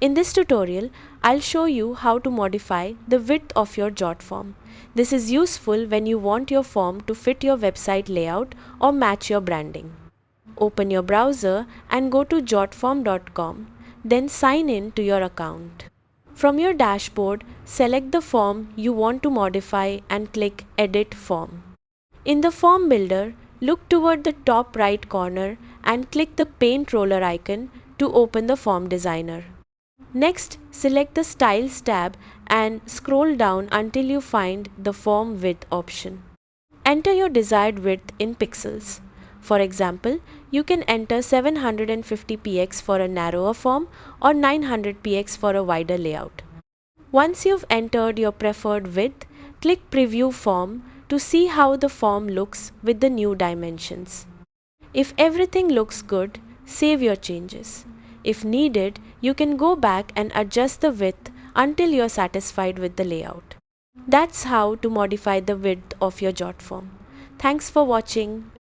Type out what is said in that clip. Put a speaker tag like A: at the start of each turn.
A: In this tutorial, I'll show you how to modify the width of your Jotform. This is useful when you want your form to fit your website layout or match your branding. Open your browser and go to jotform.com, then sign in to your account. From your dashboard, select the form you want to modify and click Edit Form. In the form builder, look toward the top right corner and click the paint roller icon to open the form designer. Next, select the Styles tab and scroll down until you find the Form Width option. Enter your desired width in pixels. For example, you can enter 750 px for a narrower form or 900 px for a wider layout. Once you've entered your preferred width, click Preview Form to see how the form looks with the new dimensions. If everything looks good, save your changes. If needed, you can go back and adjust the width until you're satisfied with the layout. That's how to modify the width of your Jotform. Thanks for watching.